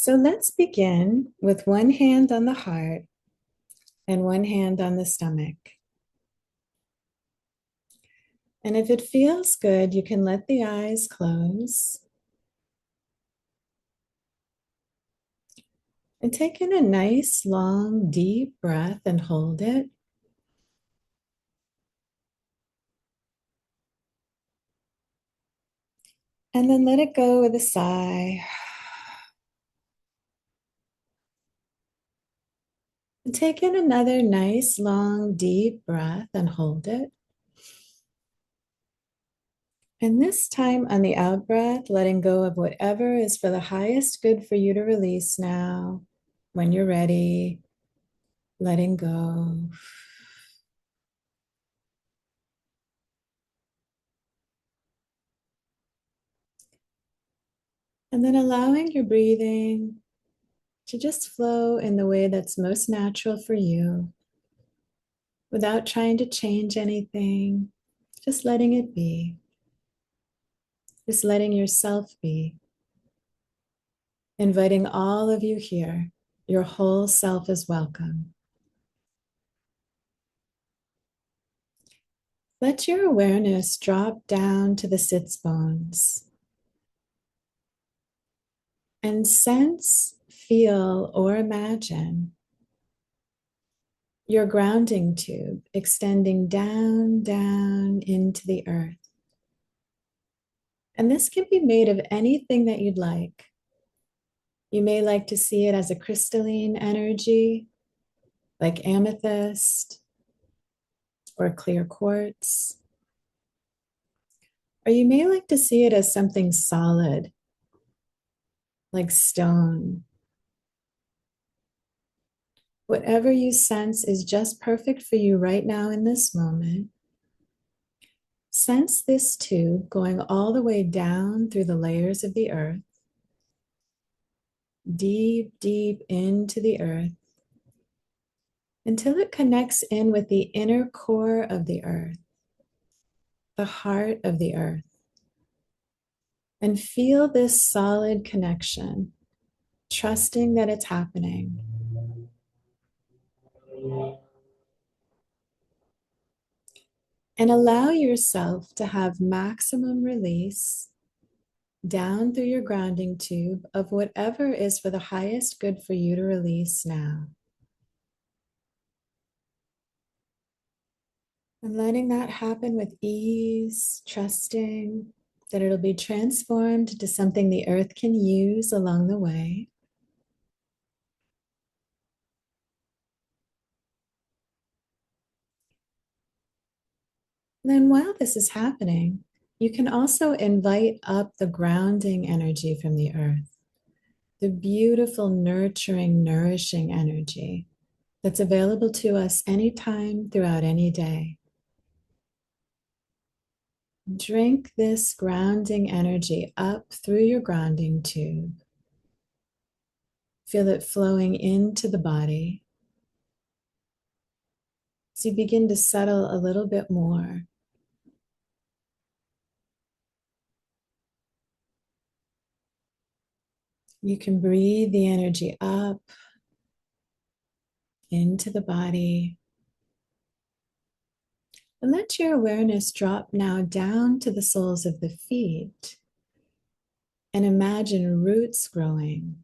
So let's begin with one hand on the heart and one hand on the stomach. And if it feels good, you can let the eyes close and take in a nice, long, deep breath and hold it. And then let it go with a sigh. And take in another nice, long, deep breath and hold it. And this time on the out breath, letting go of whatever is for the highest good for you to release now. When you're ready, letting go. And then allowing your breathing to just flow in the way that's most natural for you without trying to change anything, just letting it be, just letting yourself be, inviting all of you here. Your whole self is welcome. Let your awareness drop down to the sits bones and sense, feel, or imagine your grounding tube extending down, down into the earth. And this can be made of anything that you'd like. You may like to see it as a crystalline energy, like amethyst or clear quartz. Or you may like to see it as something solid, like stone. Whatever you sense is just perfect for you right now in this moment. Sense this tube going all the way down through the layers of the earth, deep, deep into the earth, until it connects in with the inner core of the earth, the heart of the earth. And feel this solid connection, trusting that it's happening. And allow yourself to have maximum release down through your grounding tube of whatever is for the highest good for you to release now. And letting that happen with ease, trusting that it'll be transformed to something the earth can use along the way. Then, while this is happening, you can also invite up the grounding energy from the earth, the beautiful, nurturing, nourishing energy that's available to us anytime throughout any day. Drink this grounding energy up through your grounding tube. Feel it flowing into the body. As you begin to settle a little bit more, you can breathe the energy up into the body. And let your awareness drop now down to the soles of the feet. And imagine roots growing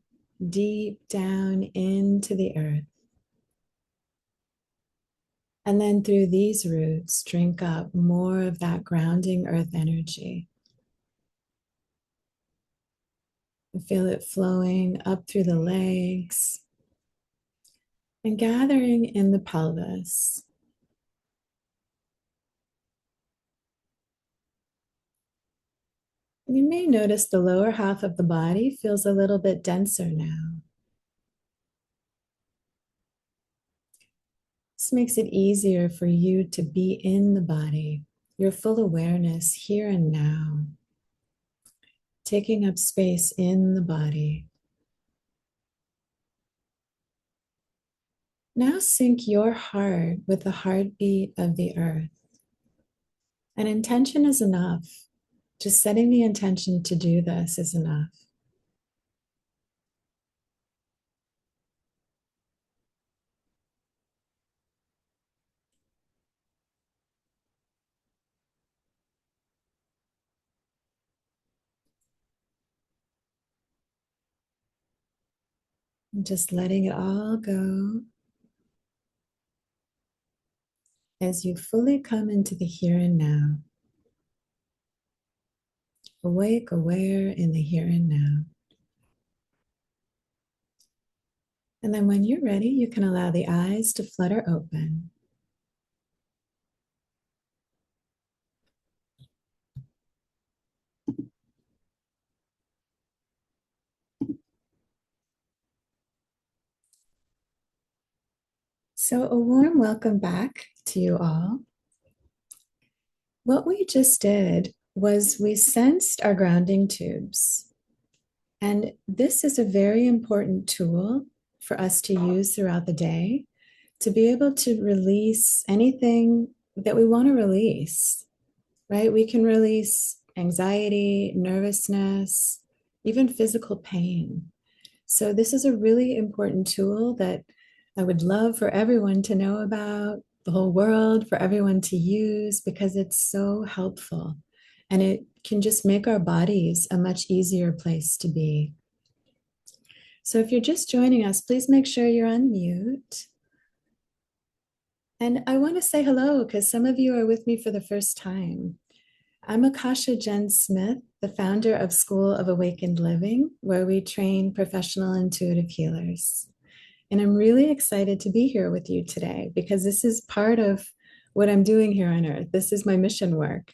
deep down into the earth. And then through these roots, drink up more of that grounding earth energy. And feel it flowing up through the legs and gathering in the pelvis. You may notice the lower half of the body feels a little bit denser now. This makes it easier for you to be in the body, your full awareness here and now, taking up space in the body. Now sync your heart with the heartbeat of the earth. An intention is enough. Just setting the intention to do this is enough. And just letting it all go as you fully come into the here and now. Awake, aware in the here and now. And then when you're ready, you can allow the eyes to flutter open. So, a warm welcome back to you all. What we just did was we sensed our grounding tubes. And this is a very important tool for us to use throughout the day to be able to release anything that we want to release, right? We can release anxiety, nervousness, even physical pain. So, this is a really important tool that I would love for everyone to know about, the whole world, for everyone to use, because it's so helpful. And it can just make our bodies a much easier place to be. So, if you're just joining us, please make sure you're on mute. And I want to say hello because some of you are with me for the first time. I'm Akasha Jen Smith, the founder of School of Awakened Living, where we train professional intuitive healers. And I'm really excited to be here with you today because this is part of what I'm doing here on earth. This is my mission work,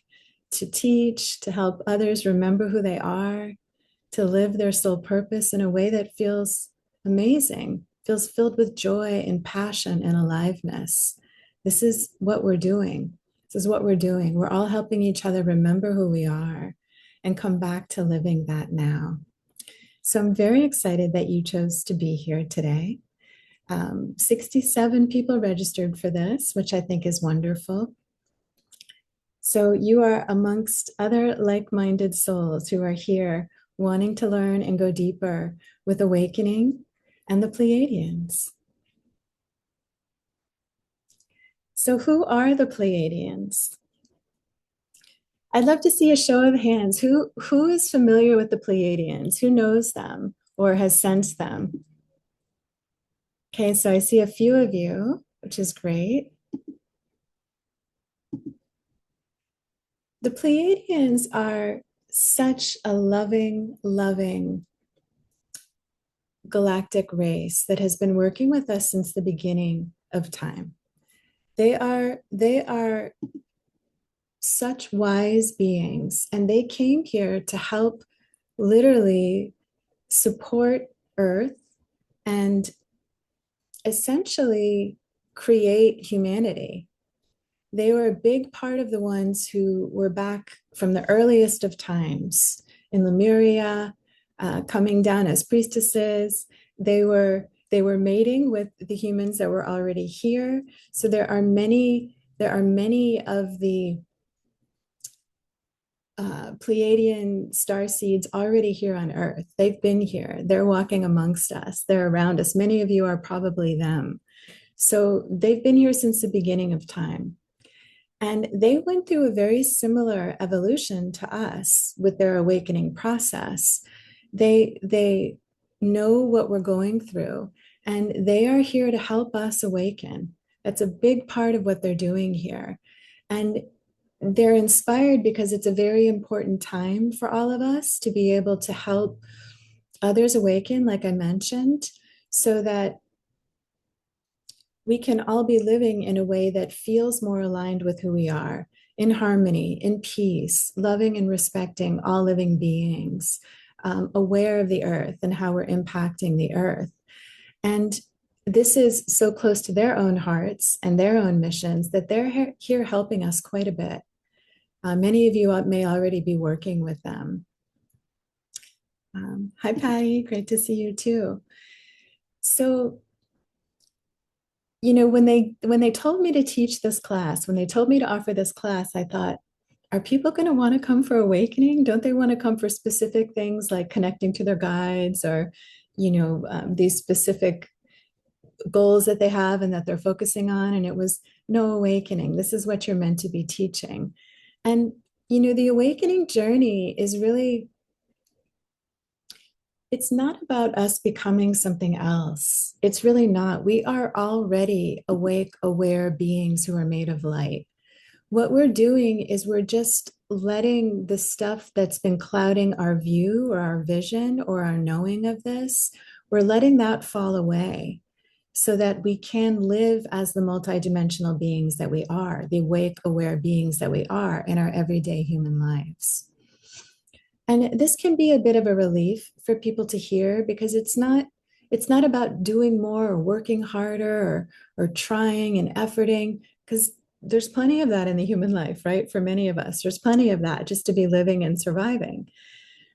to teach, to help others remember who they are, to live their soul purpose in a way that feels amazing, feels filled with joy and passion and aliveness. This is what we're doing. This is what we're doing. We're all helping each other remember who we are and come back to living that now. So I'm very excited that you chose to be here today. 67 people registered for this, which I think is wonderful. So you are amongst other like-minded souls who are here wanting to learn and go deeper with awakening and the Pleiadians. So who are the Pleiadians? I'd love to see a show of hands. Who is familiar with the Pleiadians? Who knows them or has sensed them? Okay, so I see a few of you, which is great. The Pleiadians are such a loving, loving galactic race that has been working with us since the beginning of time. They are such wise beings, and they came here to help literally support Earth and essentially create humanity. They were a big part of the ones who were back from the earliest of times in Lemuria, coming down as priestesses. They were mating with the humans that were already here. So there are many of the Pleiadian star seeds already here on Earth. They've been here. They're walking amongst us. They're around us. Many of you are probably them. So they've been here since the beginning of time. And they went through a very similar evolution to us with their awakening process. They know what we're going through, and they are here to help us awaken. That's a big part of what they're doing here. And they're inspired because it's a very important time for all of us to be able to help others awaken, like I mentioned, so that we can all be living in a way that feels more aligned with who we are, in harmony, in peace, loving and respecting all living beings, aware of the earth and how we're impacting the earth. And this is so close to their own hearts and their own missions that they're here helping us quite a bit. Many of you may already be working with them. Hi, Patty. Great to see you too. So, when they told me to teach this class, when they told me to offer this class, I thought, are people going to want to come for awakening? Don't they want to come for specific things like connecting to their guides or, these specific goals that they have and that they're focusing on? And it was no awakening. This is what you're meant to be teaching. And, the awakening journey is really, It's not about us becoming something else. It's really not. We are already awake, aware beings who are made of light. What we're doing is we're just letting the stuff that's been clouding our view or our vision or our knowing of this, we're letting that fall away so that we can live as the multidimensional beings that we are, the awake, aware beings that we are in our everyday human lives. And this can be a bit of a relief for people to hear because it's not about doing more or working harder or trying and efforting, because there's plenty of that in the human life, right? For many of us, there's plenty of that just to be living and surviving.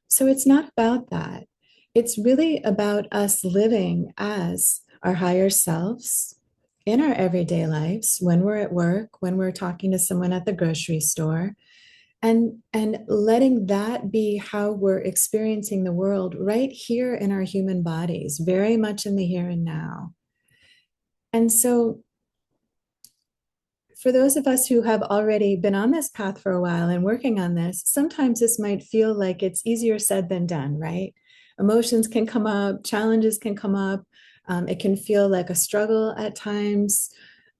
So it's not about that. It's really about us living as our higher selves in our everyday lives, when we're at work, when we're talking to someone at the grocery store, and letting that be how we're experiencing the world right here in our human bodies, very much in the here and now. And so for those of us who have already been on this path for a while and working on this, sometimes this might feel like it's easier said than done, right? Emotions can come up, challenges can come up. It can feel like a struggle at times,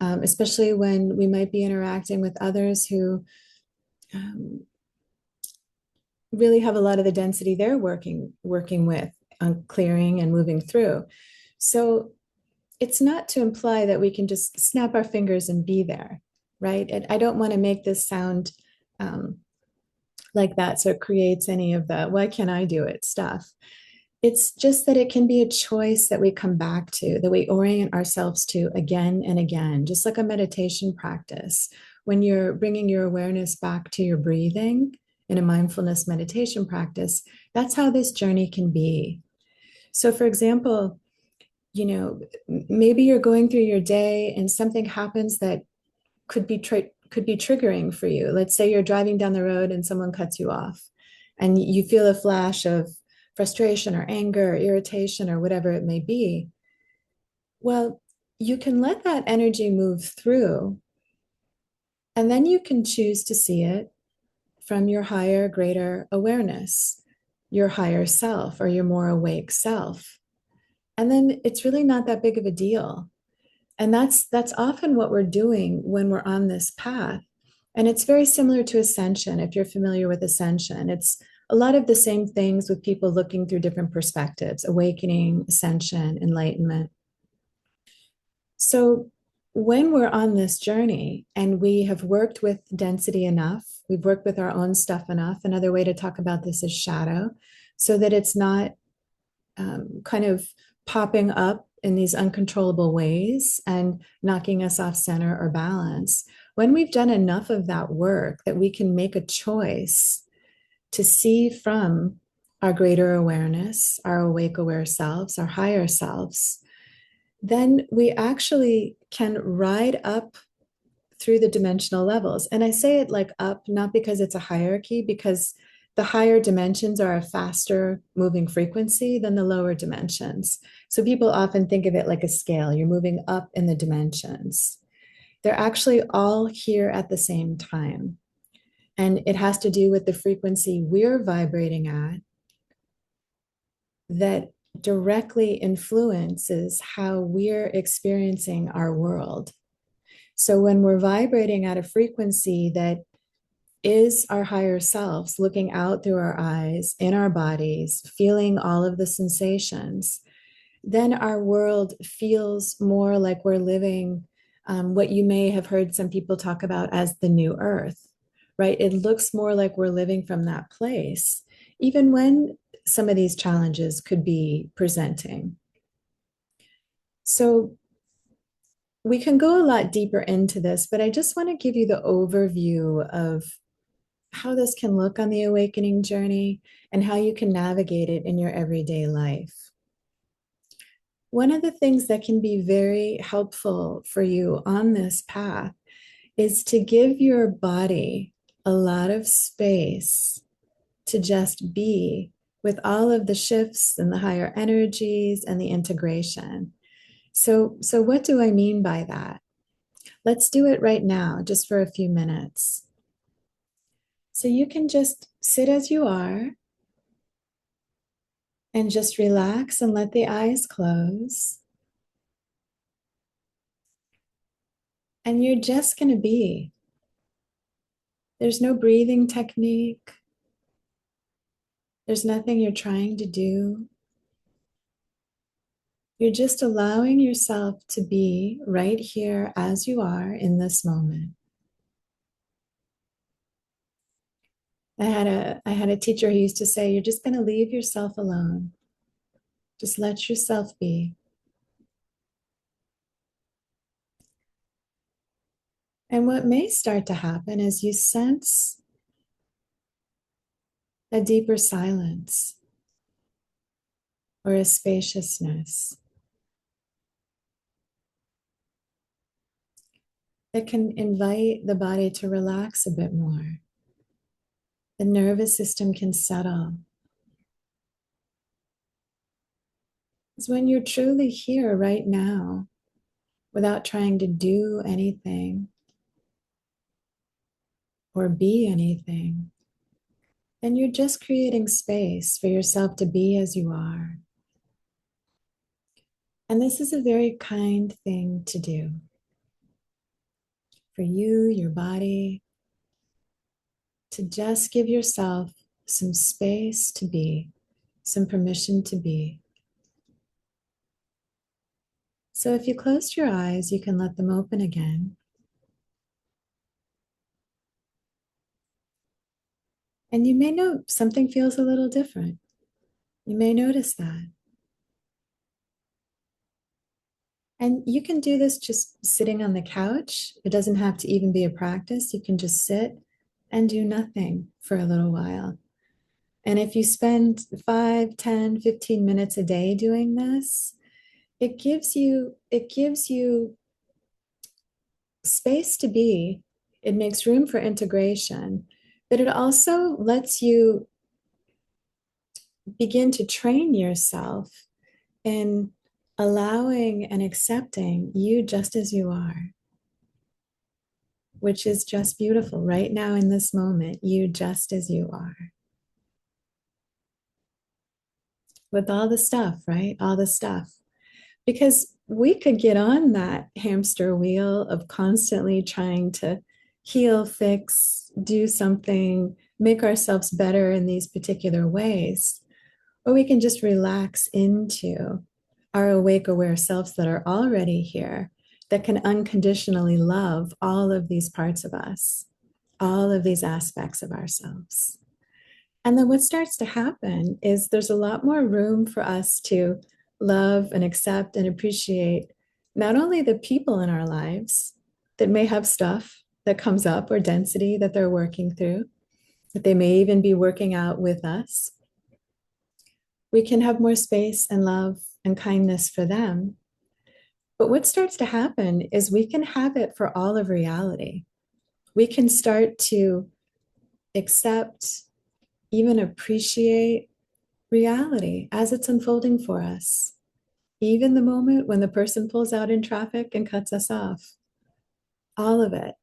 especially when we might be interacting with others who um, really have a lot of the density they're working with on clearing and moving through. So it's not to imply that we can just snap our fingers and be there, right? And I don't want to make this sound like that, so it creates any of the why can't I do it stuff. It's just that it can be a choice that we come back to, that we orient ourselves to again and again, just like a meditation practice. When you're bringing your awareness back to your breathing in a mindfulness meditation practice, that's how this journey can be. So, for example, maybe you're going through your day and something happens that could be triggering for you. Let's say you're driving down the road and someone cuts you off, and you feel a flash of frustration or anger or irritation or whatever it may be. Well, you can let that energy move through, and then you can choose to see it from your higher, greater awareness, your higher self, or your more awake self. And then it's really not that big of a deal. And that's often what we're doing when we're on this path. And it's very similar to ascension. If you're familiar with ascension, it's a lot of the same things with people looking through different perspectives: awakening, ascension, enlightenment. So when we're on this journey and we have worked with density enough, we've worked with our own stuff enough. Another way to talk about this is shadow, so that it's not kind of popping up in these uncontrollable ways and knocking us off center or balance. When we've done enough of that work that we can make a choice to see from our greater awareness, our awake, aware selves, our higher selves, then we actually can ride up through the dimensional levels. And I say it like up, not because it's a hierarchy, because the higher dimensions are a faster moving frequency than the lower dimensions. So people often think of it like a scale. You're moving up in the dimensions. They're actually all here at the same time. And it has to do with the frequency we're vibrating at that directly influences how we're experiencing our world. So when we're vibrating at a frequency that is our higher selves, looking out through our eyes, in our bodies, feeling all of the sensations, then our world feels more like we're living what you may have heard some people talk about as the new earth, right? It looks more like we're living from that place, even when some of these challenges could be presenting. So we can go a lot deeper into this, but I just want to give you the overview of how this can look on the awakening journey and how you can navigate it in your everyday life. One of the things that can be very helpful for you on this path is to give your body a lot of space to just be with all of the shifts and the higher energies and the integration. So what do I mean by that? Let's do it right now, just for a few minutes. So you can just sit as you are, And just relax and let the eyes close. And you're just going to be. There's no breathing technique. There's nothing you're trying to do. You're just allowing yourself to be right here as you are in this moment. I had a teacher who used to say, you're just going to leave yourself alone. Just let yourself be. And what may start to happen is you sense a deeper silence or a spaciousness that can invite the body to relax a bit more. The nervous system can settle. It's when you're truly here right now without trying to do anything or be anything. And you're just creating space for yourself to be as you are. And this is a very kind thing to do for you, your body, to just give yourself some space to be, some permission to be. So if you closed your eyes, you can let them open again. And you may know something feels a little different. You may notice that. And you can do this just sitting on the couch. It doesn't have to even be a practice. You can just sit and do nothing for a little while. And if you spend 5, 10, 15 minutes a day doing this, it gives you space to be. It makes room for integration, but it also lets you begin to train yourself in allowing and accepting you just as you are, which is just beautiful right now in this moment, you just as you are. With all the stuff, right? All the stuff. Because we could get on that hamster wheel of constantly trying to heal, fix, do something, make ourselves better in these particular ways. Or we can just relax into our awake, aware selves that are already here, that can unconditionally love all of these parts of us, all of these aspects of ourselves. And then what starts to happen is there's a lot more room for us to love and accept and appreciate not only the people in our lives that may have stuff that comes up or density that they're working through, that they may even be working out with us. We can have more space and love and kindness for them. But what starts to happen is we can have it for all of reality. We can start to accept, even appreciate reality as it's unfolding for us. Even the moment when the person pulls out in traffic and cuts us off, all of it.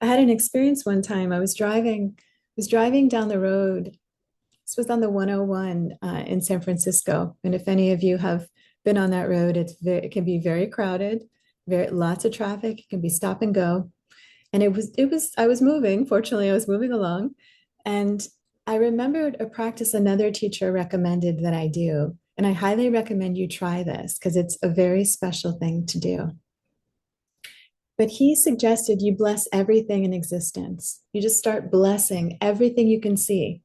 I had an experience one time. I was driving down the road. This was on the 101 in San Francisco. And if any of you have been on that road, it can be very crowded, lots of traffic. It can be stop and go. And I was moving. Fortunately, I was moving along. And I remembered a practice another teacher recommended that I do. And I highly recommend you try this because it's a very special thing to do. But he suggested you bless everything in existence. You just start blessing everything you can see.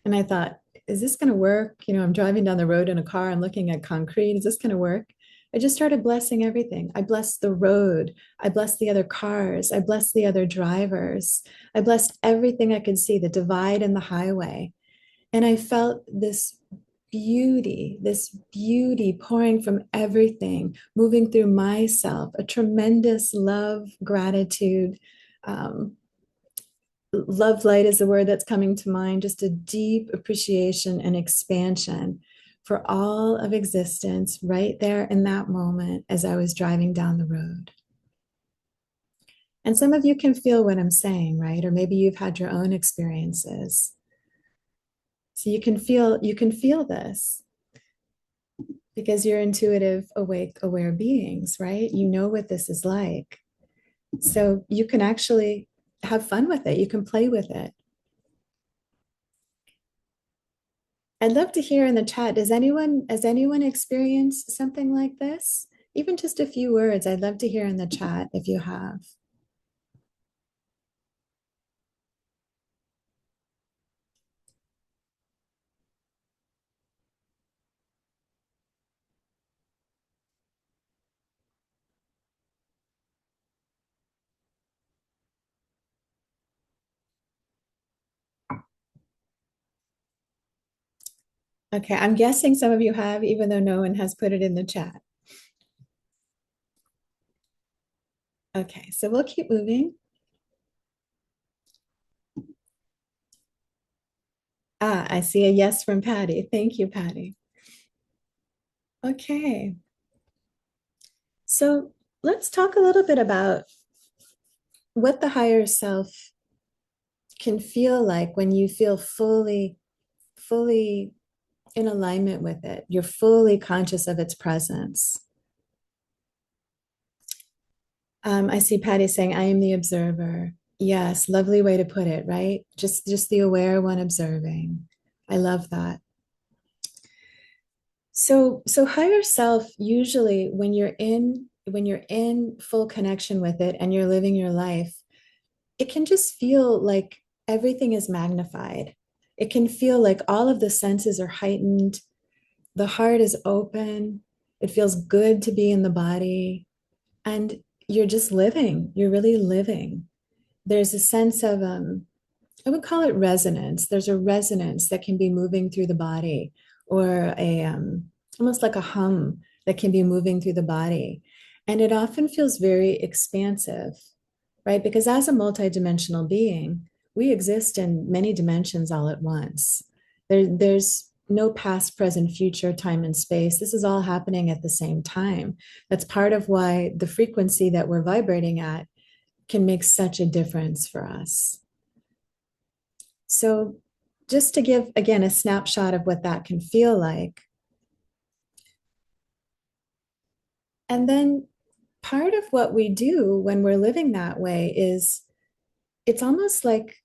And I thought, is this going to work? You know, I'm driving down the road in a car, I'm looking at concrete. Is this going to work? I just started blessing everything. I blessed the road. I blessed the other cars. I blessed the other drivers. I blessed everything I could see, the divide and the highway. And I felt this beauty pouring from everything, moving through myself, a tremendous love, gratitude. Love light is the word that's coming to mind, just a deep appreciation and expansion for all of existence right there in that moment as I was driving down the road. And some of you can feel what I'm saying, right? Or maybe you've had your own experiences. So you can feel this. because you're intuitive, awake, aware beings, right? You know what this is like. So you can actually have fun with it. You can play with it. I'd love to hear in the chat, has anyone experienced something like this? Even just a few words, I'd love to hear in the chat if you have. Okay, I'm guessing some of you have, even though no one has put it in the chat. Okay, so we'll keep moving. Ah, I see a yes from Patty. Thank you, Patty. Okay, so let's talk a little bit about what the higher self can feel like when you feel fully in alignment with it. You're fully conscious of its presence. I see Patty saying, I am the observer. Yes, lovely way to put it, right? Just the aware one observing. I love that. So higher self, usually when you're in full connection with it and you're living your life, it can just feel like everything is magnified. It can feel like all of the senses are heightened. The heart is open. It feels good to be in the body. And you're just living. You're really living. There's a sense of I would call it resonance. There's a resonance that can be moving through the body, or a almost like a hum that can be moving through the body. And it often feels very expansive, right? Because as a multidimensional being, we exist in many dimensions all at once. There's no past, present, future, time, and space. This is all happening at the same time. That's part of why the frequency that we're vibrating at can make such a difference for us. So, just to give again a snapshot of what that can feel like. And then part of what we do when we're living that way is it's almost like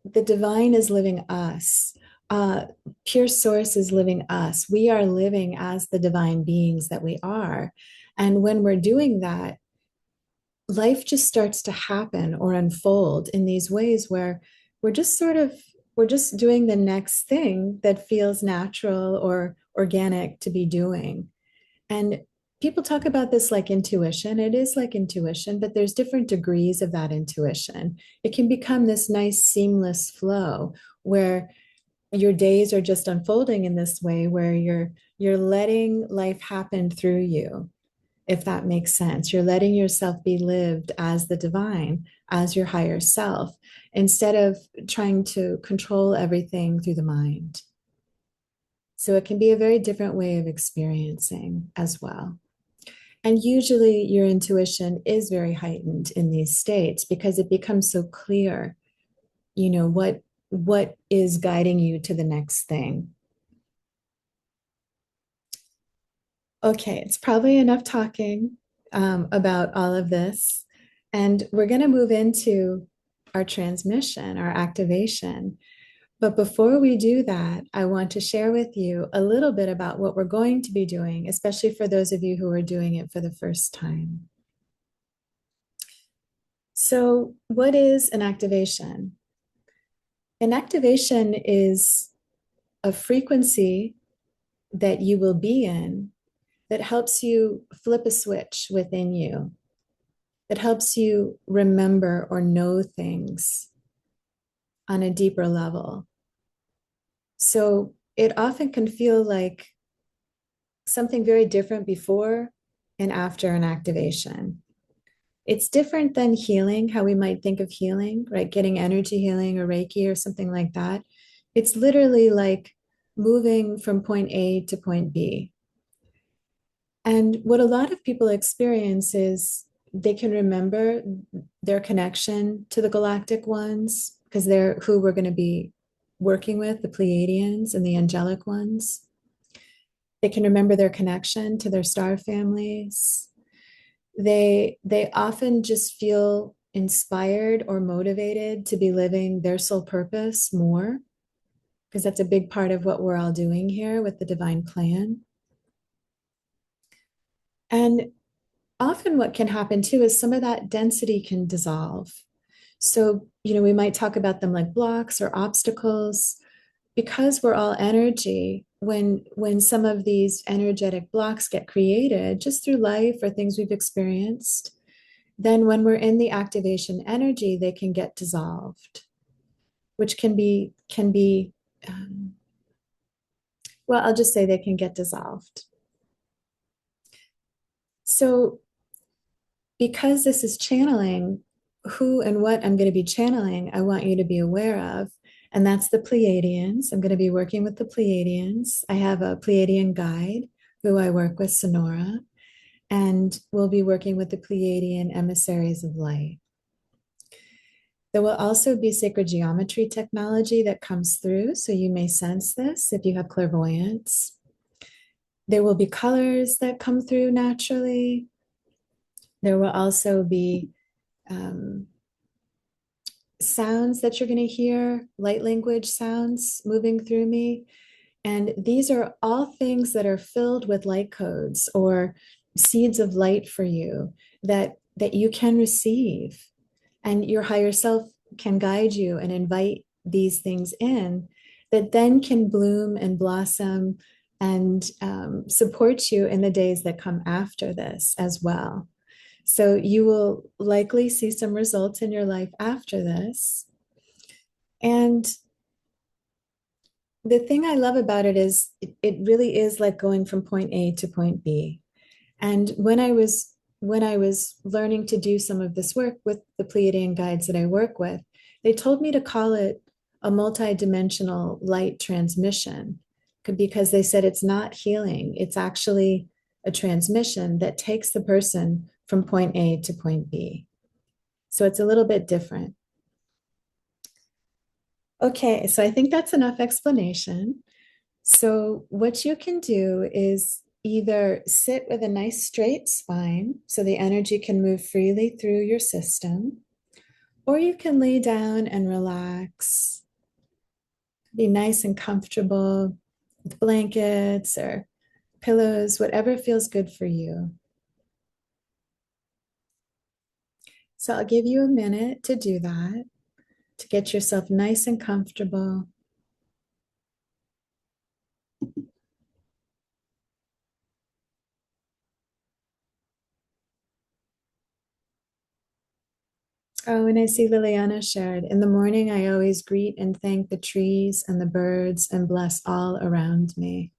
the divine is living us. Uh, Pure source is living us. We are living as the divine beings that we are. And when we're doing that, life just starts to happen or unfold in these ways where we're just sort of we're just doing the next thing that feels natural or organic to be doing. And people talk about this like intuition. It is like intuition, but there's different degrees of that intuition. It can become this nice seamless flow where your days are just unfolding in this way where you're letting life happen through you, if that makes sense. You're letting yourself be lived as the divine, as your higher self, instead of trying to control everything through the mind. So it can be a very different way of experiencing as well. And usually your intuition is very heightened in these states because it becomes so clear, what is guiding you to the next thing. Okay, it's probably enough talking about all of this. And we're going to move into our transmission, our activation. But before we do that, I want to share with you a little bit about what we're going to be doing, especially for those of you who are doing it for the first time. So, what is an activation? An activation is a frequency that you will be in that helps you flip a switch within you, that helps you remember or know things on a deeper level. So it often can feel like something very different before and after an activation. It's different than healing, how we might think of healing, right? Getting energy healing or Reiki or something like that. It's literally like moving from point A to point B. And what a lot of people experience is they can remember their connection to the galactic ones because they're who we're going to be working with, the Pleiadians and the angelic ones. They can remember their connection to their star families. They often just feel inspired or motivated to be living their soul purpose more, because that's a big part of what we're all doing here with the divine plan. And often what can happen too is some of that density can dissolve. So, we might talk about them like blocks or obstacles. Because we're all energy, when some of these energetic blocks get created just through life or things we've experienced, then when we're in the activation energy, they can get dissolved, which can be well, I'll just say they can get dissolved. So because this is channeling, who and what I'm going to be channeling, I want you to be aware of. And that's the Pleiadians. I'm going to be working with the Pleiadians. I have a Pleiadian guide who I work with, Sonora, and we'll be working with the Pleiadian emissaries of light. There will also be sacred geometry technology that comes through, so you may sense this if you have clairvoyance. There will be colors that come through naturally. There will also be sounds that you're going to hear, light language sounds moving through me. And these are all things that are filled with light codes or seeds of light for you that you can receive. And your higher self can guide you and invite these things in that then can bloom and blossom and support you in the days that come after this as well. So you will likely see some results in your life after this. And the thing I love about it is it really is like going from point A to point B. And when I was learning to do some of this work with the Pleiadian guides that I work with, they told me to call it a multidimensional light transmission because they said it's not healing. It's actually a transmission that takes the person from point A to point B. So it's a little bit different. Okay, so I think that's enough explanation. So what you can do is either sit with a nice straight spine so the energy can move freely through your system, or you can lay down and relax, be nice and comfortable with blankets or pillows, whatever feels good for you. So I'll give you a minute to do that, to get yourself nice and comfortable. Oh, and I see Liliana shared. In the morning, I always greet and thank the trees and the birds and bless all around me.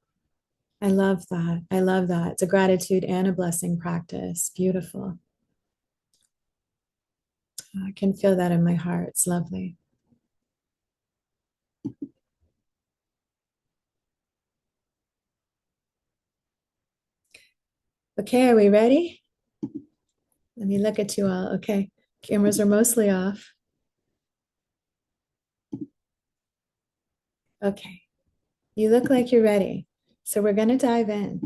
I love that. I love that. It's a gratitude and a blessing practice. Beautiful. I can feel that in my heart. It's lovely. Okay, are we ready? Let me look at you all. Okay, cameras are mostly off. Okay, you look like you're ready. So we're going to dive in.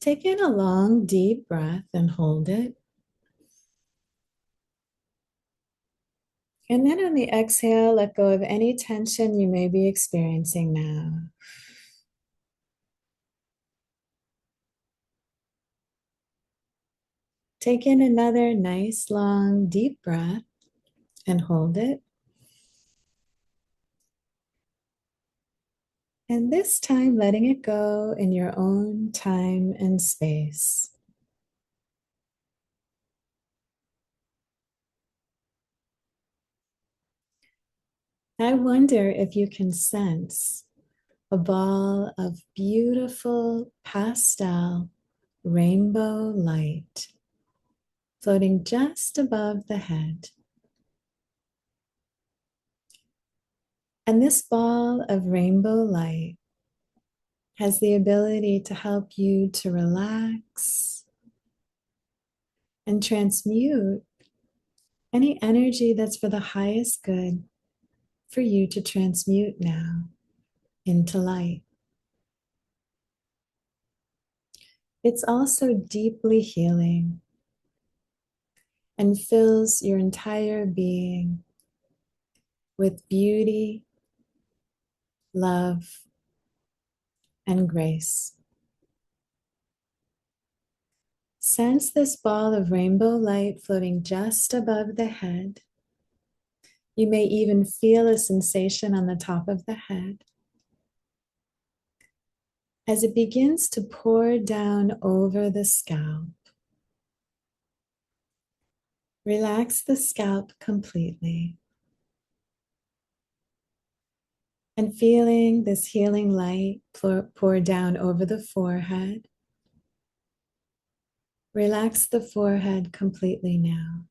Take in a long, deep breath and hold it. And then on the exhale, let go of any tension you may be experiencing now. Take in another nice, long, deep breath and hold it. And this time, letting it go in your own time and space. I wonder if you can sense a ball of beautiful pastel rainbow light floating just above the head. And this ball of rainbow light has the ability to help you to relax and transmute any energy that's for the highest good for you to transmute now into light. It's also deeply healing and fills your entire being with beauty, love, and grace. Sense this ball of rainbow light floating just above the head. You may even feel a sensation on the top of the head. As it begins to pour down over the scalp, relax the scalp completely. And feeling this healing light pour down over the forehead, relax the forehead completely now.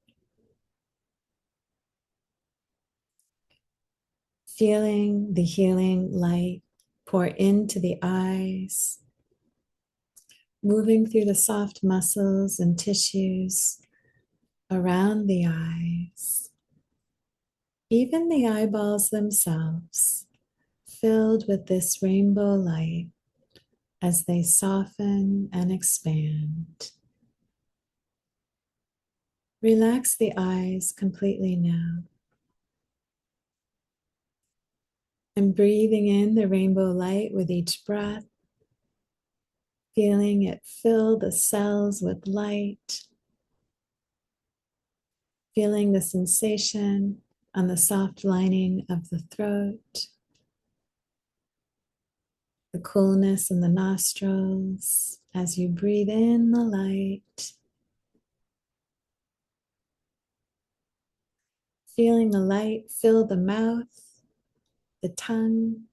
Feeling the healing light pour into the eyes, moving through the soft muscles and tissues around the eyes, even the eyeballs themselves, filled with this rainbow light as they soften and expand. Relax the eyes completely now. And breathing in the rainbow light with each breath, feeling it fill the cells with light, feeling the sensation on the soft lining of the throat, the coolness in the nostrils as you breathe in the light, feeling the light fill the mouth, the tongue.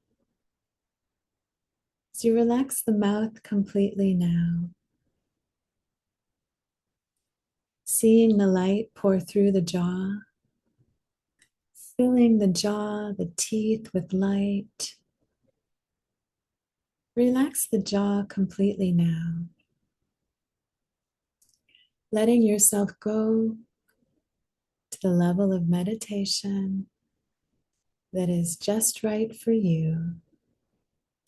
As you relax the mouth completely now, seeing the light pour through the jaw, filling the jaw, the teeth with light. Relax the jaw completely now, letting yourself go to the level of meditation that is just right for you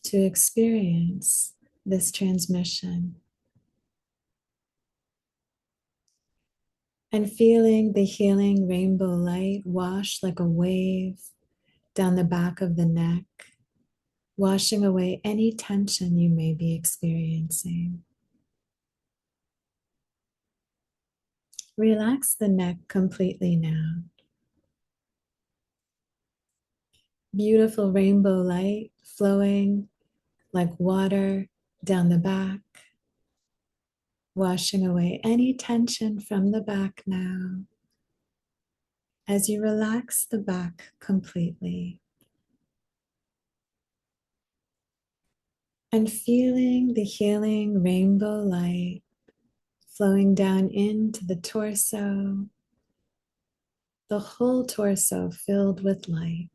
to experience this transmission. And feeling the healing rainbow light wash like a wave down the back of the neck, washing away any tension you may be experiencing. Relax the neck completely now. Beautiful rainbow light flowing like water down the back, washing away any tension from the back now as you relax the back completely. And feeling the healing rainbow light flowing down into the torso, the whole torso filled with light.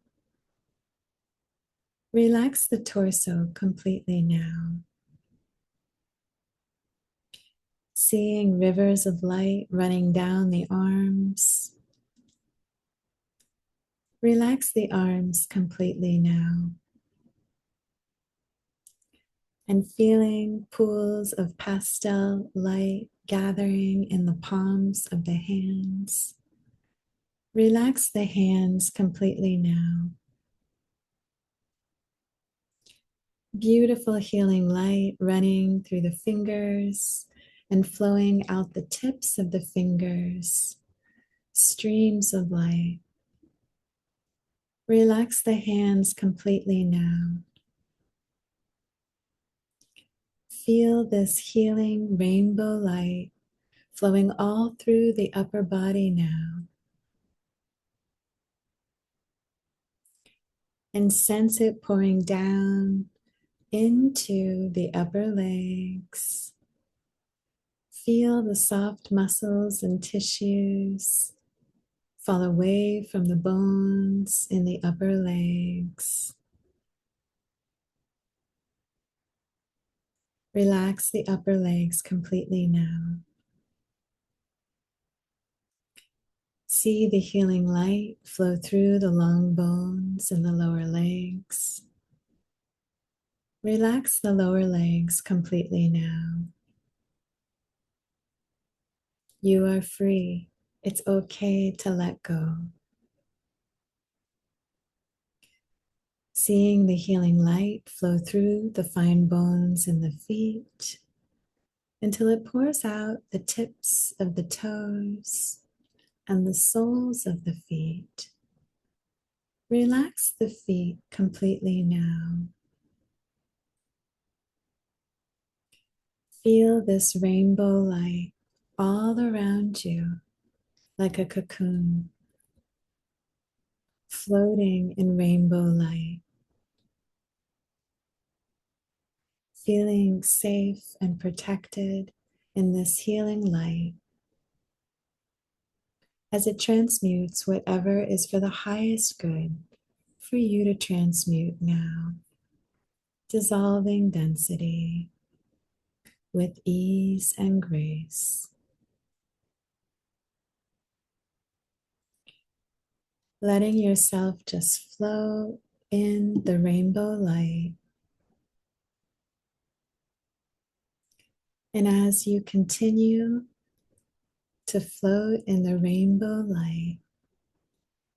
Relax the torso completely now. Seeing rivers of light running down the arms. Relax the arms completely now. And feeling pools of pastel light gathering in the palms of the hands. Relax the hands completely now. Beautiful healing light running through the fingers and flowing out the tips of the fingers. Streams of light. Relax the hands completely now. Feel this healing rainbow light flowing all through the upper body now. And sense it pouring down into the upper legs. Feel the soft muscles and tissues fall away from the bones in the upper legs. Relax the upper legs completely now. See the healing light flow through the long bones in the lower legs. Relax the lower legs completely now. You are free. It's okay to let go. Seeing the healing light flow through the fine bones in the feet until it pours out the tips of the toes and the soles of the feet. Relax the feet completely now. Feel this rainbow light all around you like a cocoon, floating in rainbow light, feeling safe and protected in this healing light as it transmutes whatever is for the highest good for you to transmute now, dissolving density with ease and grace. Letting yourself just flow in the rainbow light. And as you continue to float in the rainbow light,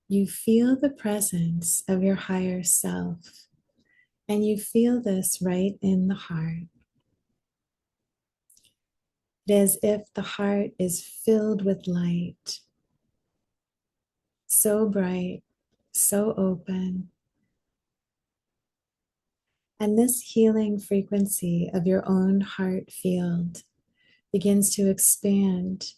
you feel the presence of your higher self. And you feel this right in the heart. It is as if the heart is filled with light, so bright, so open. And this healing frequency of your own heart field begins to expand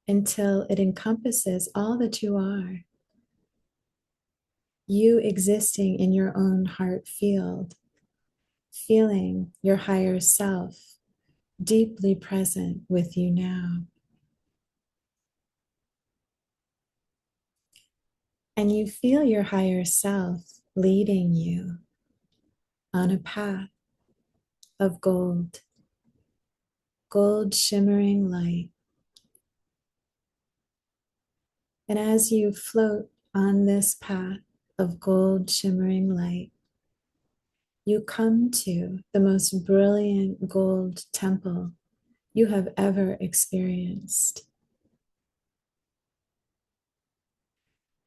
until it encompasses all that you are. You existing in your own heart field, feeling your higher self deeply present with you now. And you feel your higher self leading you on a path of gold, gold shimmering light. And as you float on this path of gold shimmering light, you come to the most brilliant gold temple you have ever experienced.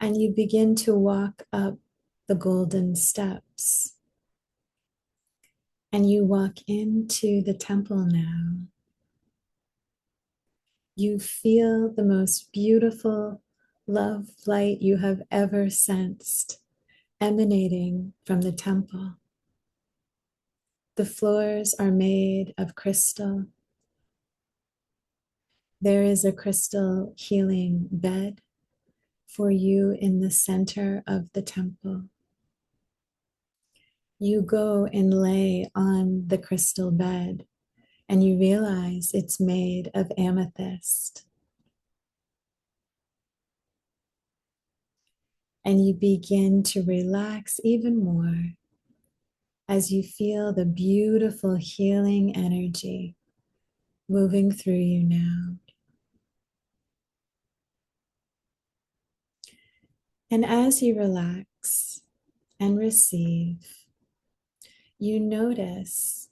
And you begin to walk up the golden steps. And you walk into the temple now. You feel the most beautiful love light you have ever sensed emanating from the temple. The floors are made of crystal. There is a crystal healing bed for you in the center of the temple. You go and lay on the crystal bed, and you realize it's made of amethyst. And you begin to relax even more as you feel the beautiful healing energy moving through you now. And as you relax and receive, you notice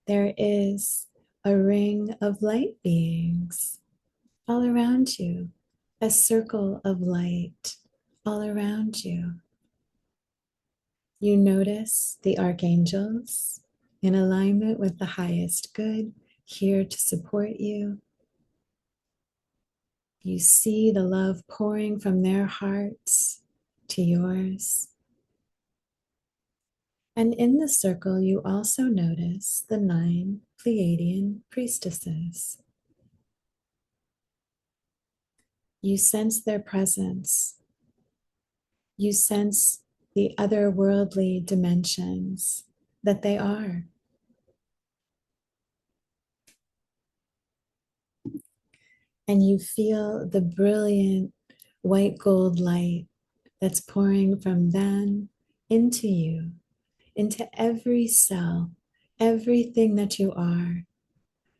there is a ring of light beings all around you, a circle of light all around you. You notice the archangels in alignment with the highest good, here to support you. You see the love pouring from their hearts to yours. And in the circle, you also notice the 9 Pleiadian priestesses. You sense their presence. You sense the otherworldly dimensions that they are. And you feel the brilliant white gold light that's pouring from them into you, into every cell, everything that you are,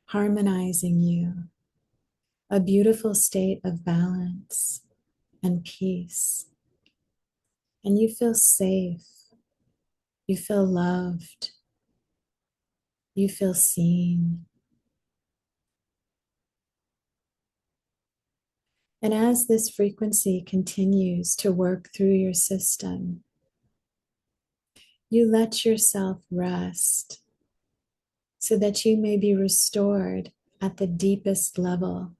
harmonizing you, a beautiful state of balance and peace. And you feel safe, you feel loved, you feel seen. And as this frequency continues to work through your system, you let yourself rest so that you may be restored at the deepest level,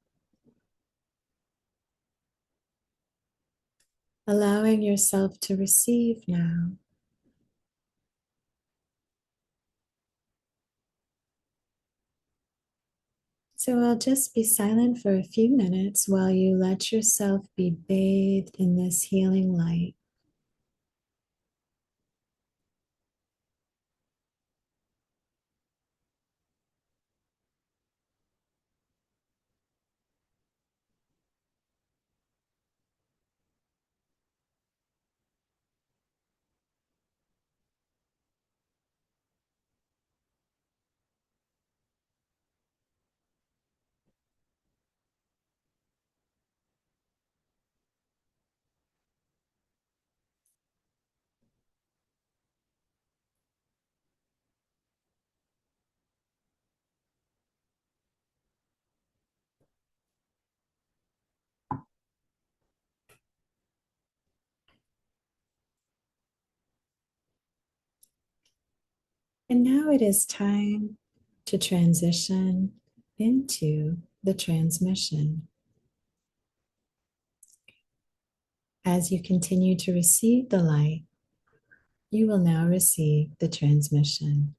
allowing yourself to receive now. So I'll just be silent for a few minutes while you let yourself be bathed in this healing light. And now it is time to transition into the transmission. As you continue to receive the light, you will now receive the transmission.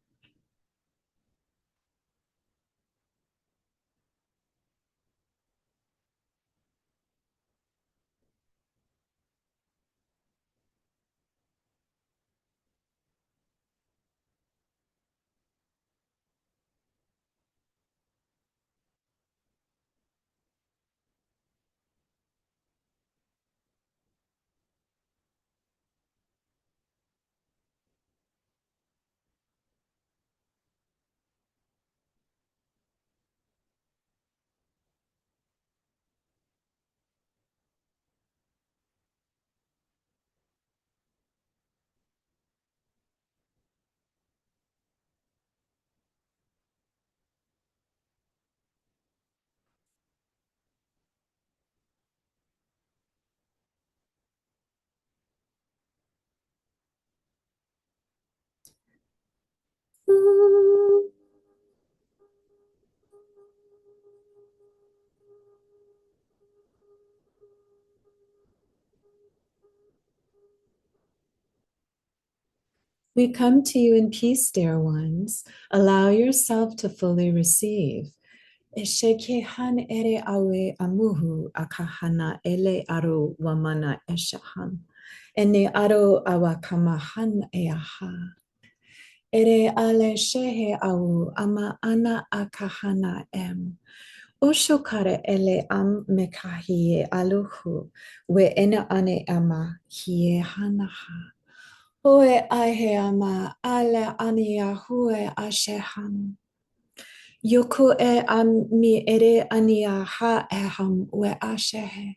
We come to you in peace, dear ones. Allow yourself to fully receive. Eshekehan ere awe amuhu akahana ele aro wamana eshahan. Ene aro awakamahan eaha. Ere ale shehe au ama ana akahana em. Oshokara ele am mekahie aluhu. We ena ane ama hie hanaha. Hoe aihe ama ale ania hue asheham. Yoku e am mi ere ania ha eham we ashehe.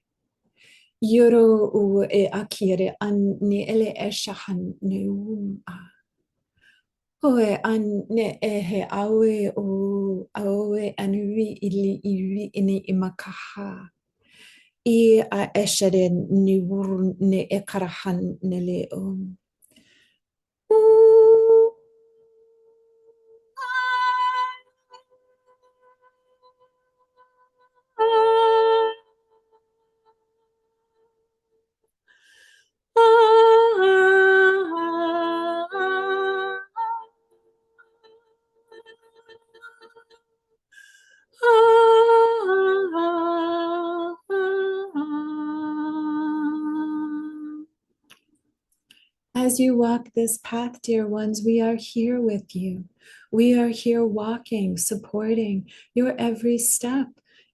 Yoro u e akire an ni ele eshahan ne a. Hoe an ne ehe awe o awe anui ili iri ini imakaha. I a eshere ni wuru ne ekarahan ne le As you walk this path, dear ones, we are here with you. We are here walking, supporting your every step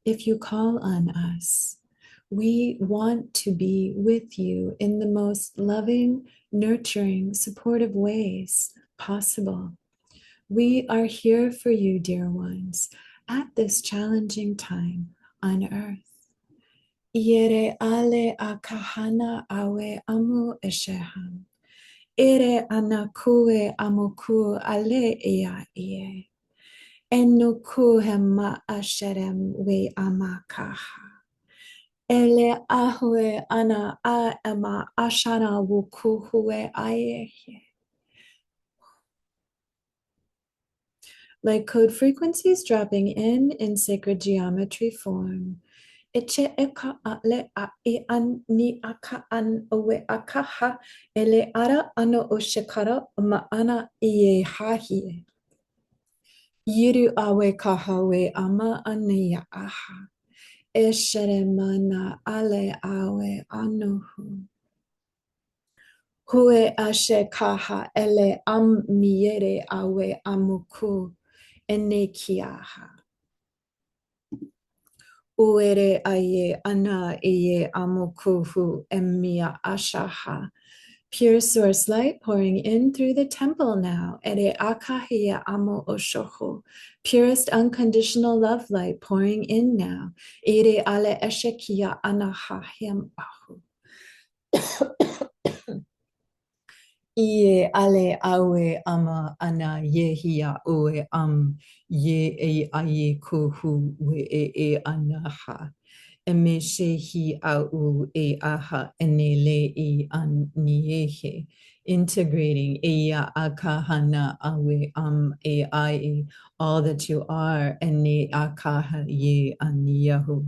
if you call on us. We want to be with you in the most loving, nurturing, supportive ways possible. We are here for you, dear ones, at this challenging time, on earth. Yere ale akahana awe amu esheham. Ere anakue amuku ale ea ie. Enuku hema asherem we amakaha. Ele ahue ana a ema ashana wuku hue ayehe. Like code frequencies dropping in sacred geometry form. Eche eka ale a e an ni aka an owe akaha ele ara ano oshikara maana iye hahie. Yiru awe kahawe ama aniya aha. Eshere mana ale awe anuhu. Hue ashe kaha ele am miere awe amuku enekiaha. Uere aye ana eye amukuhu emia ashaha. Pure source light pouring in through the temple now. Ere akahia amo oshoho. Purest unconditional love light pouring in now. Ere ale eshekia anahahem ahu. Ie ale awe ama ana yehia ue ye e aye kuhu we e anaha. Eme shehi au e aha enele e an niehe. Integrating eya akahana awe e ai all that you are ene akaha ye aniyahu.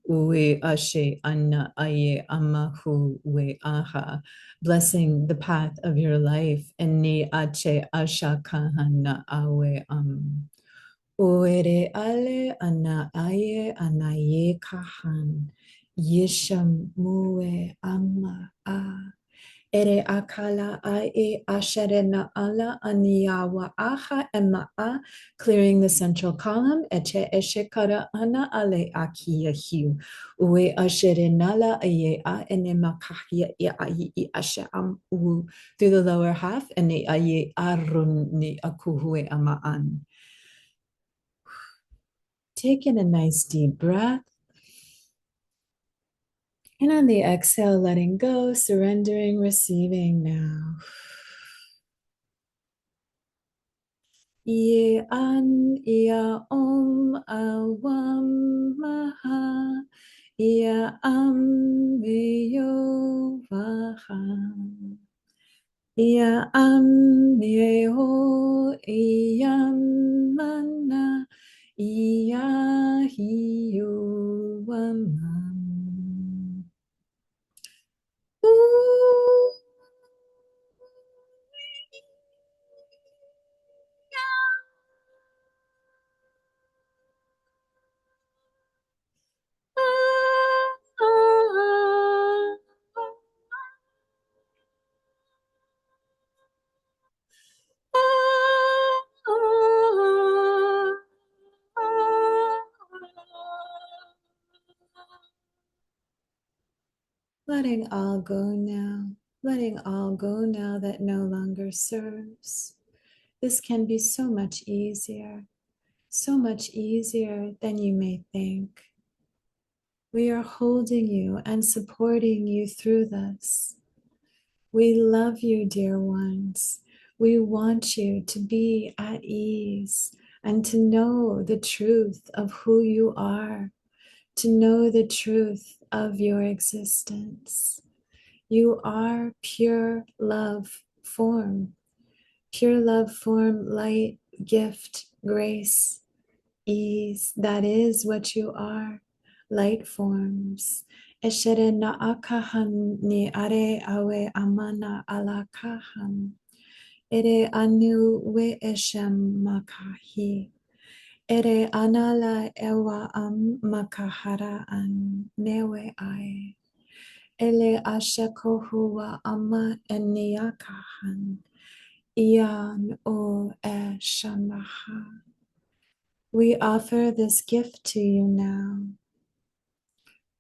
Ue ashe anna aye amahu we aha. Blessing the path of your life. Ene ache asha kahana awe Uere ale ana aye anaye kahan. Yisham mue amma a. Ere akala ae asherena ala aniyawa aha emma a, clearing the central column. Eche eshekara ana ale akiya hiu. Ue asherenala aye a enema kahia ia ai I ashe am u through the lower half. Ene aye arun ni akuhue ama an. Take in a nice deep breath. And on the exhale, letting go, surrendering, receiving now. Ye an ia awam maha. Ia yo vaha. Ia yo iam mana. Ia hiu waman. Letting all go now, letting all go now that no longer serves. This can be so much easier than you may think. We are holding you and supporting you through this. We love you, dear ones. We want you to be at ease and to know the truth of who you are, to know the truth of your existence. You are pure love form, light, gift, grace, ease. That is what you are, light forms. Eshere na akahan ni are awe amana alakahan. Ere anu we eshem makahi. Ere anala ewa makahara an newe ai. Ele ashakohua ama eniakahan. Ian o shamaha. We offer this gift to you now.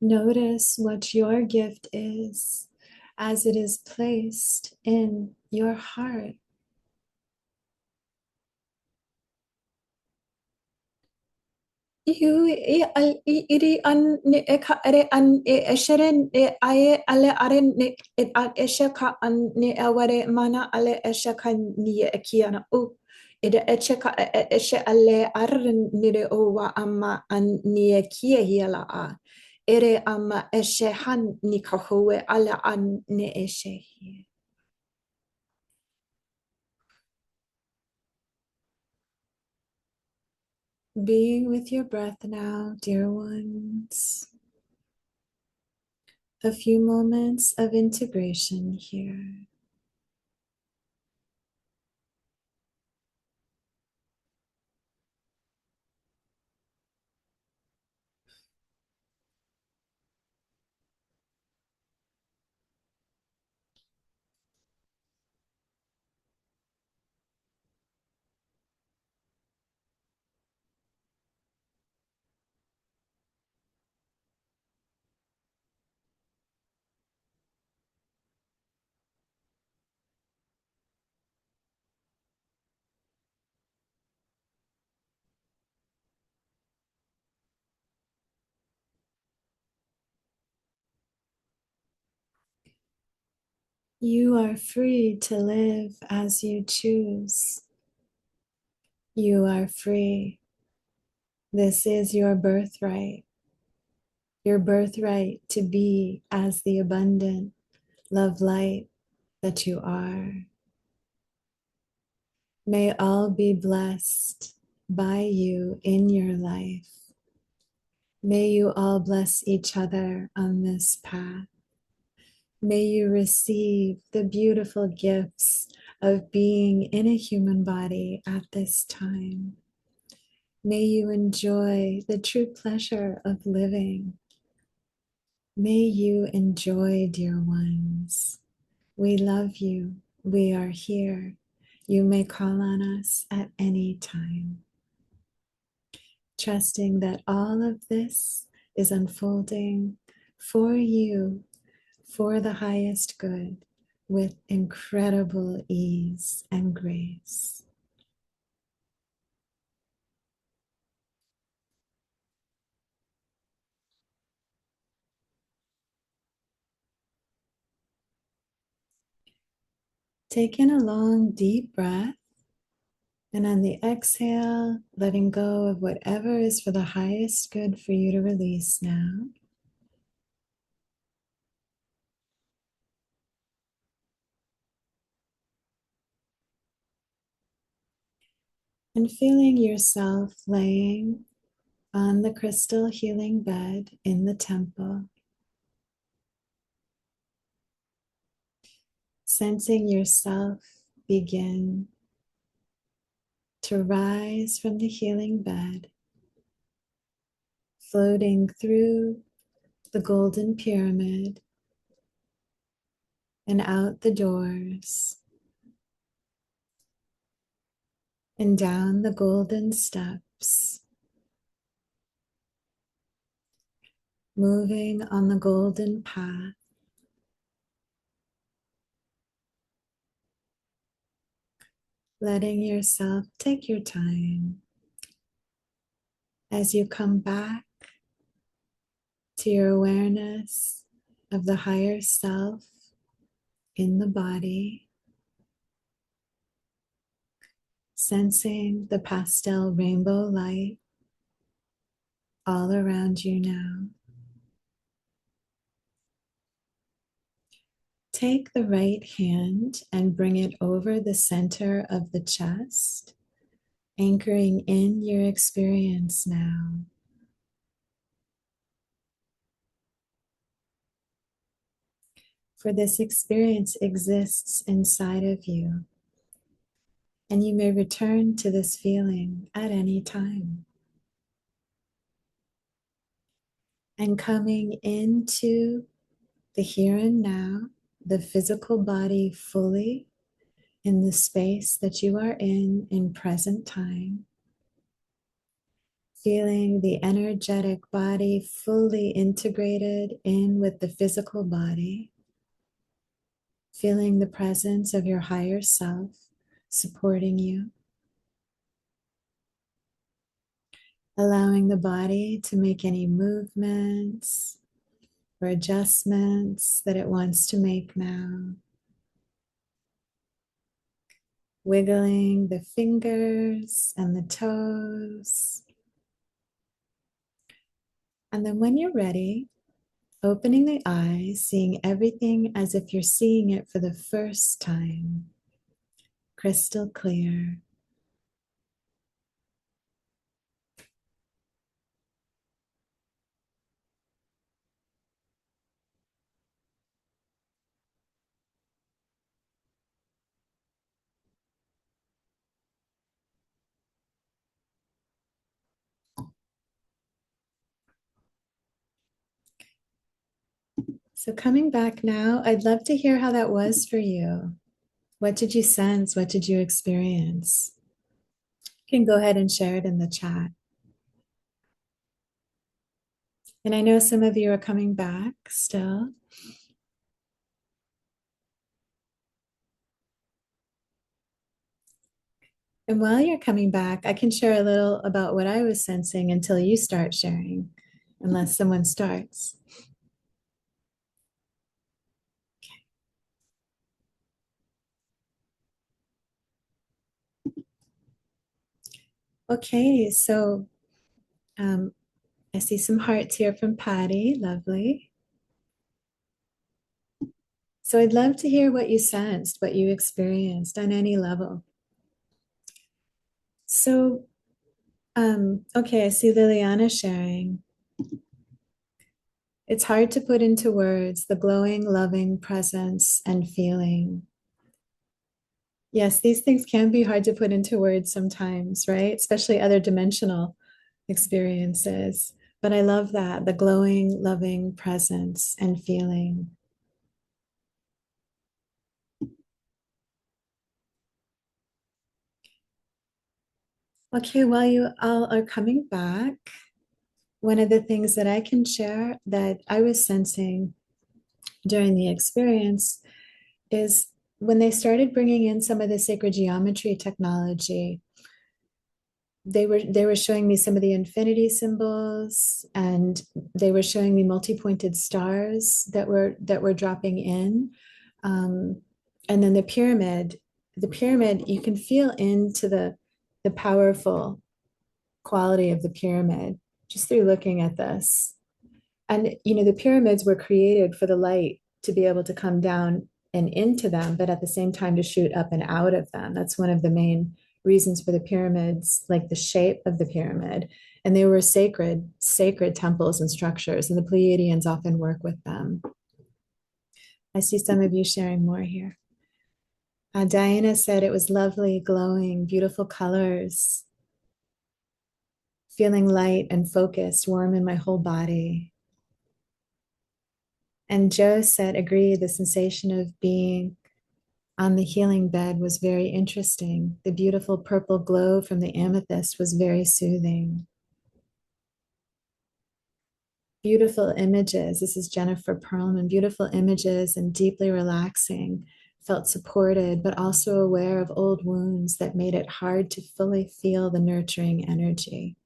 Notice what your gift is as it is placed in your heart. You iri an ne eka ere an esheren aye ale aren ne et at esheka an ne aware mana ale esheka ni ekiana u ida echeka eshe ale arren nire owa amma an ni ekia hiala a ere amma eshe han ni kahoe ale an ne eshe hi. Being with your breath now, dear ones. A few moments of integration here. You are free to live as you choose. You are free. This is your birthright to be as the abundant love light that you are. May all be blessed by you in your life. May you all bless each other on this path. May you receive the beautiful gifts of being in a human body at this time. May you enjoy the true pleasure of living. May you enjoy, dear ones. We love you. We are here. You may call on us at any time. Trusting that all of this is unfolding for you, for the highest good, with incredible ease and grace. Take in a long, deep breath. And on the exhale, letting go of whatever is for the highest good for you to release now. And feeling yourself laying on the crystal healing bed in the temple. Sensing yourself begin to rise from the healing bed, floating through the golden pyramid and out the doors and down the golden steps, moving on the golden path, letting yourself take your time as you come back to your awareness of the higher self in the body, sensing the pastel rainbow light all around you now. Take the right hand and bring it over the center of the chest, anchoring in your experience now. For this experience exists inside of you, and you may return to this feeling at any time. And coming into the here and now, the physical body fully in the space that you are in present time. Feeling the energetic body fully integrated in with the physical body. Feeling the presence of your higher self supporting you. allowing the body to make any movements or adjustments that it wants to make now. Wiggling the fingers and the toes. And then when you're ready, opening the eyes, seeing everything as if you're seeing it for the first time, crystal clear. So, coming back now, I'd love to hear how that was for you. What did you sense? What did you experience? You can go ahead and share it in the chat. And I know some of you are coming back still. And while you're coming back, I can share a little about what I was sensing until you start sharing, unless someone starts. Okay, so um, I see some hearts here from Patty. Lovely. So I'd love to hear what you sensed, what you experienced on any level. So, okay, I see Liliana sharing. It's hard to put into words the glowing, loving presence and feeling. Yes, these things can be hard to put into words sometimes, right? Especially other dimensional experiences. But I love that the glowing, loving presence and feeling. Okay, while you all are coming back, one of the things that I can share that I was sensing during the experience is when they started bringing in some of the sacred geometry technology. They were showing me some of the infinity symbols, and they were showing me multi-pointed stars that were dropping in, um, and then the pyramid you can feel into the powerful quality of the pyramid just through looking at this. And the pyramids were created for the light to be able to come down and into them, but at the same time to shoot up and out of them. That's one of the main reasons for the pyramids, like the shape of the pyramid. And they were sacred temples and structures, and the Pleiadians often work with them. I see some of you sharing more here. Diana said it was lovely, glowing, beautiful colors, feeling light and focused, warm in my whole body. And Joe said, agree, the sensation of being on the healing bed was very interesting. The beautiful purple glow from the amethyst was very soothing. Beautiful images. This is Jennifer Perlman. Beautiful images and deeply relaxing. Felt supported, but also aware of old wounds that made it hard to fully feel the nurturing energy.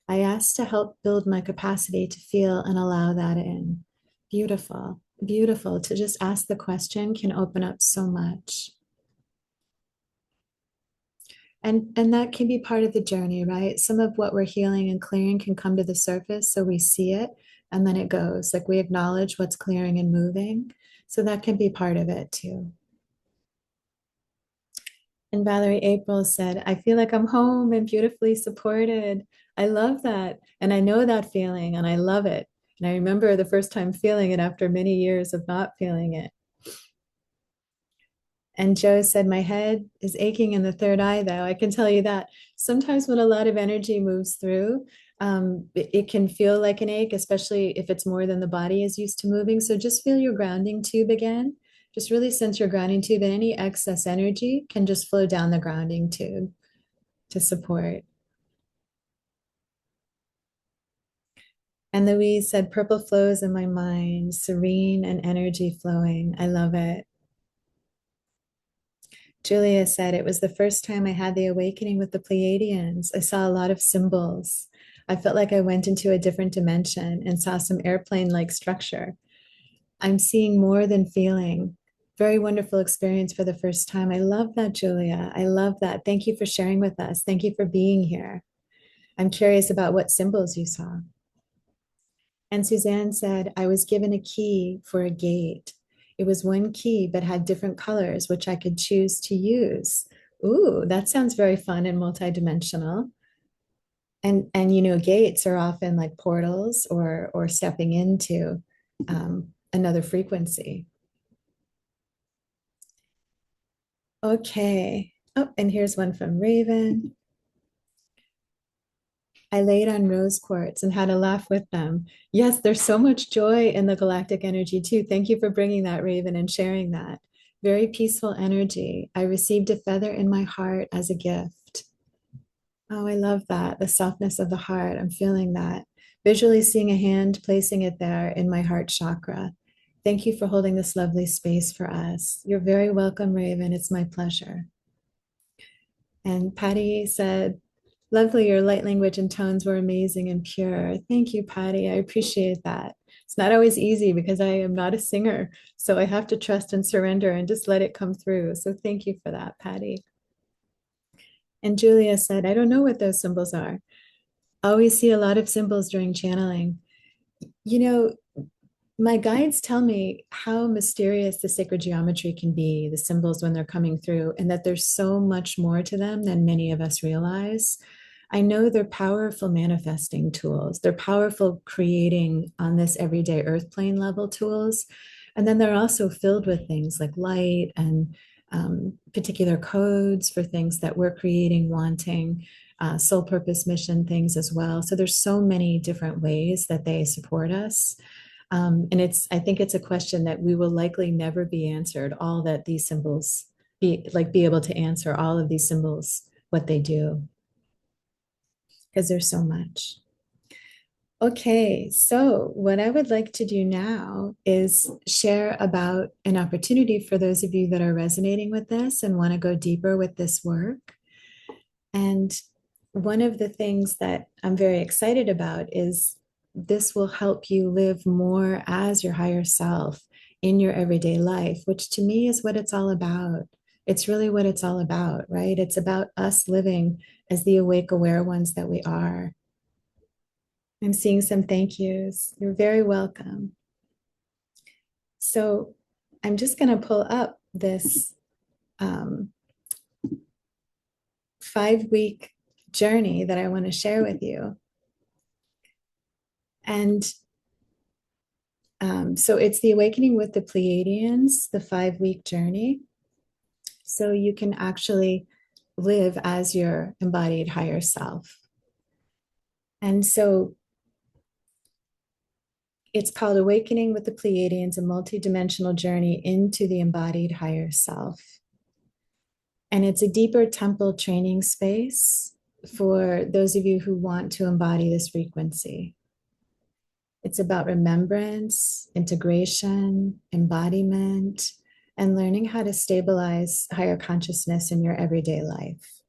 I asked to help build my capacity to feel and allow that in. Beautiful, beautiful. To just ask the question can open up so much. And that can be part of the journey, right? Some of what we're healing and clearing can come to the surface so we see it and then it goes. Like we acknowledge what's clearing and moving. So that can be part of it too. And Valerie April said, I feel like I'm home and beautifully supported. I love that. And I know that feeling and I love it. And I remember the first time feeling it after many years of not feeling it. And Joe said, my head is aching in the third eye, though. I can tell you that sometimes when a lot of energy moves through, it can feel like an ache, especially if it's more than the body is used to moving. So just feel your grounding tube again. Just really sense your grounding tube, and any excess energy can just flow down the grounding tube to support. And Louise said, purple flows in my mind, serene and energy flowing. I love it. Julia said, it was the first time I had the awakening with the Pleiadians. I saw a lot of symbols. I felt like I went into a different dimension and saw some airplane-like structure. I'm seeing more than feeling. Very wonderful experience for the first time. I love that, Julia. I love that. Thank you for sharing with us. Thank you for being here. I'm curious about what symbols you saw. And Suzanne said, I was given a key for a gate. It was one key, but had different colors, which I could choose to use. Ooh, that sounds very fun and multidimensional. And gates are often like portals or stepping into another frequency. Okay. Oh, and here's one from Raven. I laid on rose quartz and had a laugh with them. Yes, there's so much joy in the galactic energy too. Thank you for bringing that, Raven, and sharing that. Very peaceful energy. I received a feather in my heart as a gift. Oh, I love that. The softness of the heart. I'm feeling that. Visually seeing a hand, placing it there in my heart chakra. Thank you for holding this lovely space for us. You're very welcome, Raven. It's my pleasure. And Patty said, lovely, your light language and tones were amazing and pure. Thank you, Patty. I appreciate that. It's not always easy because I am not a singer. So I have to trust and surrender and just let it come through. So thank you for that, Patty. And Julia said, I don't know what those symbols are. Always see a lot of symbols during channeling. You know, my guides tell me how mysterious the sacred geometry can be, the symbols when they're coming through, and that there's so much more to them than many of us realize. I know they're powerful manifesting tools. They're powerful creating on this everyday earth plane level tools. And then they're also filled with things like light and particular codes for things that we're creating, wanting, soul purpose mission things as well. So there's so many different ways that they support us. And I think it's a question that we will likely never be answered, all that these symbols be able to answer all of these symbols, what they do, because there's so much. Okay, so what I would like to do now is share about an opportunity for those of you that are resonating with this and want to go deeper with this work. And one of the things that I'm very excited about is this will help you live more as your higher self in your everyday life, which to me is what it's all about. It's really what it's all about, right? It's about us living as the awake, aware ones that we are. I'm seeing some thank yous. You're very welcome. So I'm just going to pull up this 5-week journey that I want to share with you. And so it's the Awakening with the Pleiadians, the 5-week journey. So you can actually live as your embodied higher self. And so it's called Awakening with the Pleiadians, a multidimensional journey into the embodied higher self. And it's a deeper temple training space for those of you who want to embody this frequency. It's about remembrance, integration, embodiment, and learning how to stabilize higher consciousness in your everyday life.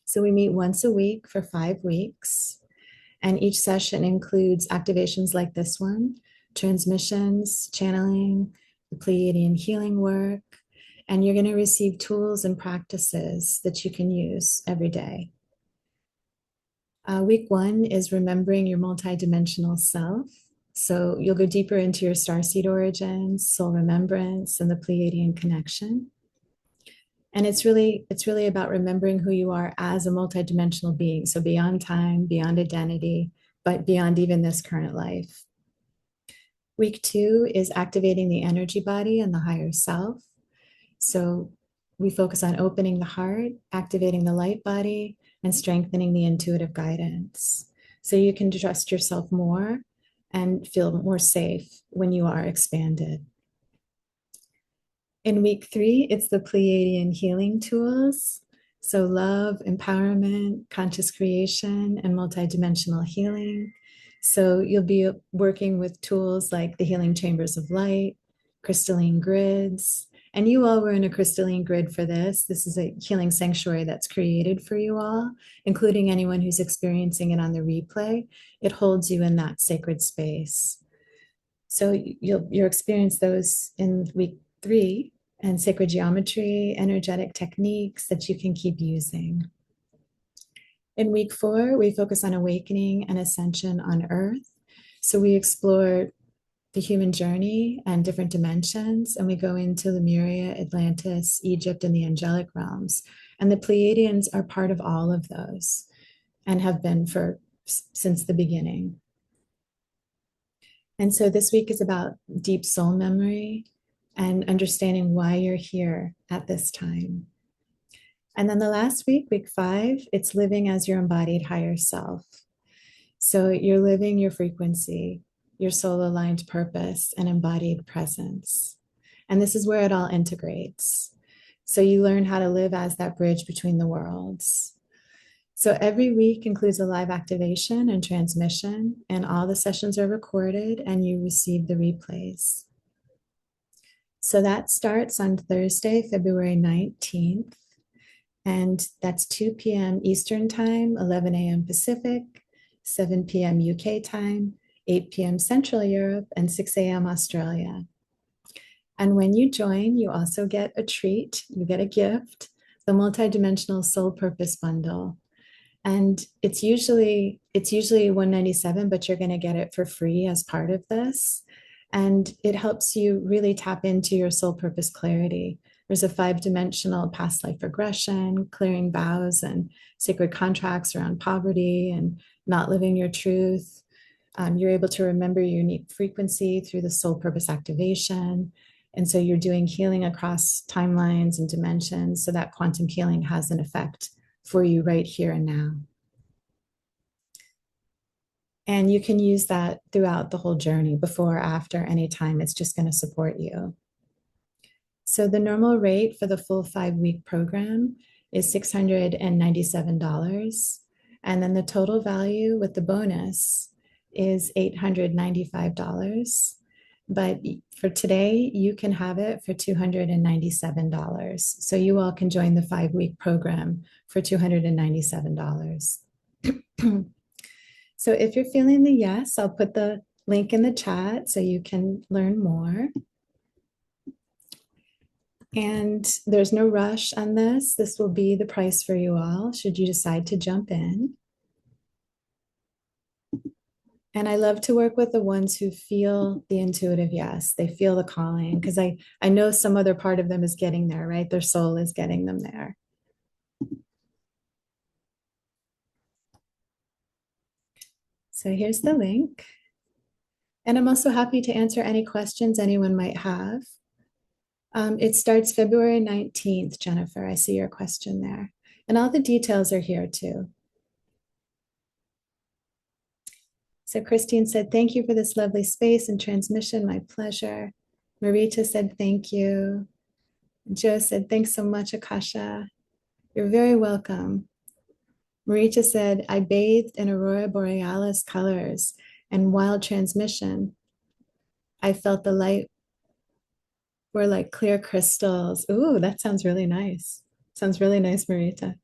So we meet once a week for 5 weeks, and each session includes activations like this one, transmissions, channeling, the Pleiadian healing work, and you're going to receive tools and practices that you can use every day. Week 1 is remembering your multidimensional self. So you'll go deeper into your starseed origins, soul remembrance, and the Pleiadian connection. And it's really about remembering who you are as a multidimensional being. So beyond time, beyond identity, but beyond even this current life. Week 2 is activating the energy body and the higher self. So we focus on opening the heart, activating the light body, and strengthening the intuitive guidance. So you can trust yourself more and feel more safe when you are expanded. In week 3, it's the Pleiadian healing tools. So love, empowerment, conscious creation, and multidimensional healing. So you'll be working with tools like the healing chambers of light, crystalline grids, And you all were in a crystalline grid for this. This is a healing sanctuary that's created for you all, including anyone who's experiencing it on the replay. It holds you in that sacred space. So you'll experience those in week 3, and sacred geometry, energetic techniques that you can keep using. In week 4, we focus on awakening and ascension on Earth. So we explore the human journey and different dimensions, and we go into Lemuria, Atlantis, Egypt, and the angelic realms. And the Pleiadians are part of all of those and have been since the beginning. And so this week is about deep soul memory and understanding why you're here at this time. And then the last week, week 5, it's living as your embodied higher self. So you're living your frequency, your soul aligned purpose, and embodied presence. And this is where it all integrates. So you learn how to live as that bridge between the worlds. So every week includes a live activation and transmission, and all the sessions are recorded and you receive the replays. So that starts on Thursday, February 19th, and that's 2 p.m. Eastern Time, 11 a.m. Pacific, 7 p.m. UK time, 8 p.m. Central Europe, and 6 a.m. Australia. And when you join, you also get a treat, you get a gift, the multidimensional soul purpose bundle. And it's usually $197, but you're going to get it for free as part of this. And it helps you really tap into your soul purpose clarity. There's a 5-dimensional past life regression, clearing vows and sacred contracts around poverty and not living your truth. You're able to remember your unique frequency through the soul purpose activation. And so you're doing healing across timelines and dimensions, so that quantum healing has an effect for you right here and now. And you can use that throughout the whole journey, before, after, anytime. It's just going to support you. So the normal rate for the full 5-week program is $697. And then the total value with the bonus is $895. But for today, you can have it for $297. So you all can join the 5-week program for $297. So if you're feeling the yes, I'll put the link in the chat so you can learn more. And there's no rush on this. This will be the price for you all, should you decide to jump in. And I love to work with the ones who feel the intuitive yes. They feel the calling, because I know some other part of them is getting there, right? Their soul is getting them there. So here's the link. And I'm also happy to answer any questions anyone might have. It starts February 19th, Jennifer. I see your question there. And all the details are here too. So Christine said, thank you for this lovely space and transmission. My pleasure. Marita said, thank you. Joe said, thanks so much, Akasha. You're very welcome. Marita said, I bathed in Aurora Borealis colors and wild transmission. I felt the light were like clear crystals. Ooh, that sounds really nice. Sounds really nice, Marita.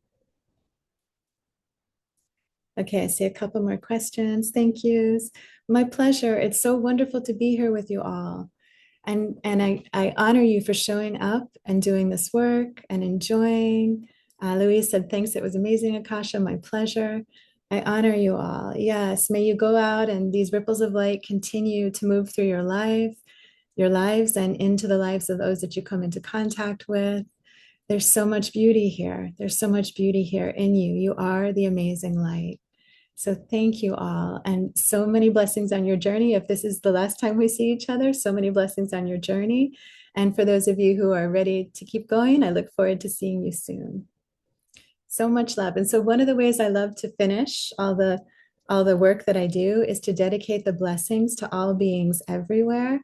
Okay, I see a couple more questions. Thank yous. My pleasure. It's so wonderful to be here with you all. And I honor you for showing up and doing this work and enjoying. Louise said, thanks. It was amazing, Akasha. My pleasure. I honor you all. Yes, may you go out and these ripples of light continue to move through your life, your lives, and into the lives of those that you come into contact with. There's so much beauty here. There's so much beauty here in you. You are the amazing light. So thank you all, and so many blessings on your journey. If this is the last time we see each other, so many blessings on your journey. And for those of you who are ready to keep going, I look forward to seeing you soon. So much love. And so one of the ways I love to finish all the work that I do is to dedicate the blessings to all beings everywhere.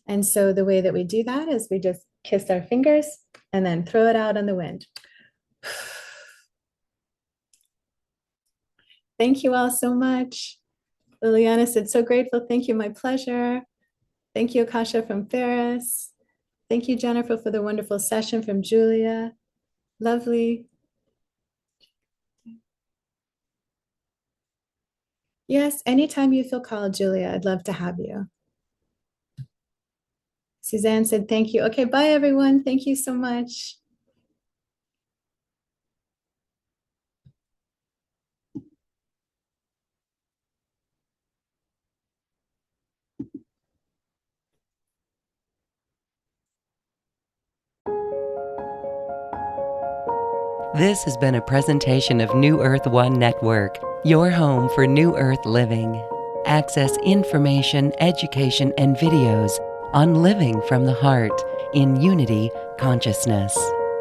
And so the way that we do that is we just kiss our fingers and then throw it out on the wind. Thank you all so much. Liliana said, so grateful. Thank you. My pleasure. Thank you, Akasha from Ferris. Thank you, Jennifer, for the wonderful session from Julia. Lovely. Yes, anytime you feel called, Julia, I'd love to have you. Suzanne said thank you. Okay, bye, everyone. Thank you so much. This has been a presentation of New Earth One Network, your home for New Earth living. Access information, education, and videos on living from the heart in Unity Consciousness.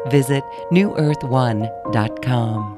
Visit newearth1.com.